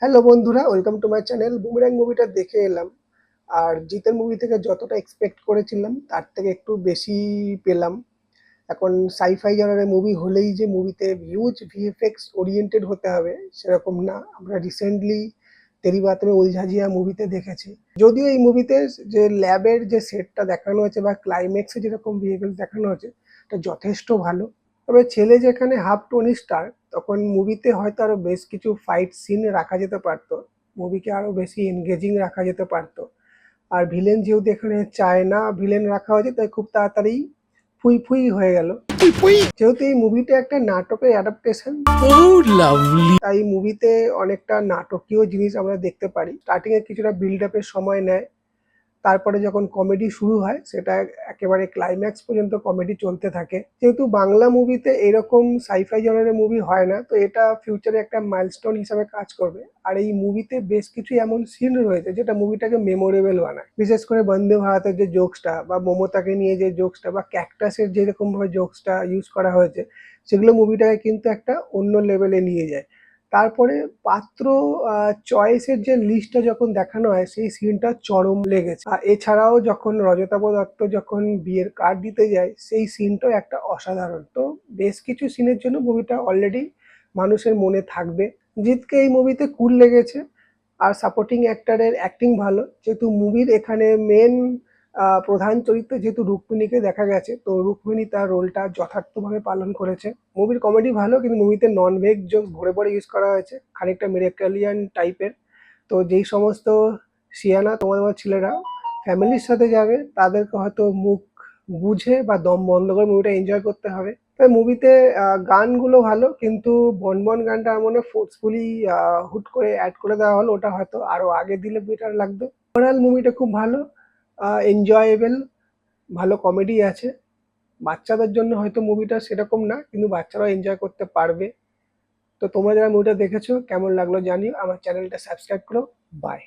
Hello বন্ধুরা, welcome to my channel. Boomerang মুভিটা দেখে এলাম। আর জিতের মুভি থেকে যতটা এক্সপেক্ট করেছিলাম তার থেকে একটু বেশি পেলাম। এখন সাই-ফাই জনরের মুভি হলেই যে মুভিতে হিউজ ভিএফএক্স ওরিয়েন্টেড হতে হবে সেরকম না। আমরা রিসেন্টলি তেরি বাত মে উলঝা জিয়া মুভিতে দেখেছি। যদিও এই মুভিতে যে ল্যাবের যে সেটটা দেখানো হয়েছে বা ক্লাইম্যাক্সে যেরকম ভিএফএক্স দেখানো হয়েছে এটা যথেষ্ট ভালো। তবে ছেলে যেখানে হাফ টনি স্টার, তখন মুভিতে হয়তো আরো বেশ কিছু ফাইট সিন রাখা যেতে পারতো। মুভিকে আরো বেশি এনগেজিং রাখা যেতে পারতো। আর ভিলেন যেহেতু এখানে চায়না ভিলেন রাখা হয়েছে, তাই খুব তাড়াতাড়ি ফুই ফুই হয়ে গেল। যেহেতু এই মুভিটা একটা নাটকের অ্যাডাপ্টেশন, তাই মুভিতে অনেকটা নাটকীয় জিনিস আমরা দেখতে পারি। স্টার্টিং এ কিছুটা বিল্ড আপের সময় নেয়, তারপরে যখন কমেডি শুরু হয় সেটা একেবারে ক্লাইম্যাক্স পর্যন্ত কমেডি চলতে থাকে। যেহেতু বাংলা মুভিতে এরকম সাই-ফাই জনরের মুভি হয় না, তো এটা ফিউচারে একটা মাইলস্টোন হিসাবে কাজ করবে। আর এই মুভিতে বেশ কিছু এমন সিন রয়েছে যেটা মুভিটাকে মেমোরেবল বানায়। বিশেষ করে বন্দে ভারতের যে জোকসটা বা মমতাকে নিয়ে যে জোকসটা বা ক্যাকটাসের যেরকম ভাবে জোকসটা ইউজ করা হয়েছে, সেগুলো মুভিটাকে কিন্তু একটা অন্য লেভেলে নিয়ে যায়। তারপরে পাত্র চয়েসের যে লিস্টটা যখন দেখানো হয় সেই সিনটা চরম লেগেছে। এছাড়াও যখন রজতাভ দত্ত যখন বিয়ের কার্ড দিতে যায় সেই সিনটাও একটা অসাধারণ। তো বেশ কিছু সিনের জন্য মুভিটা অলরেডি মানুষের মনে থাকবে। জিতকে এই মুভিতে কুল লেগেছে। আর সাপোর্টিং অ্যাক্টরের অ্যাক্টিং ভালো। যেহেতু মুভির এখানে মেন প্রধান চরিত্রে যেহেতু রুক্মিণীকে দেখা গেছে, তো রুক্মিণী তার রোলটা যথার্থভাবে পালন করেছে। মুভির কমেডি ভালো, কিন্তু মুভিতে নন ভেজ জোকস ভরে ভরে ইউজ করা হয়েছে, খানিকটা মিরাক্কেলিয়ান টাইপের। তো যেই সমস্ত শিয়ানা তোমার ছেলেরা ফ্যামিলির সাথে যাবে তাদেরকে হয়তো মুখ বুঝে বা দম বন্ধ করে মুভিটা এনজয় করতে হবে। তবে মুভিতে গানগুলো ভালো, কিন্তু বন বন গানটা আমার মনে হয় ফোর্সফুলি হুট করে অ্যাড করে দেওয়া হলো। ওটা হয়তো আরো আগে দিলে বেটার লাগতো। ওভারঅল মুভিটা খুব ভালো, এনজয়েবল, ভালো কমেডি আছে। বাচ্চাদের জন্য হয়তো মুভিটা সেরকম না, কিন্তু বাচ্চারাও এনজয় করতে পারবে। তো তোমরা যারা মুভিটা দেখেছো কেমন লাগলো জানিও। আমার চ্যানেলটা সাবস্ক্রাইব করো। বাই।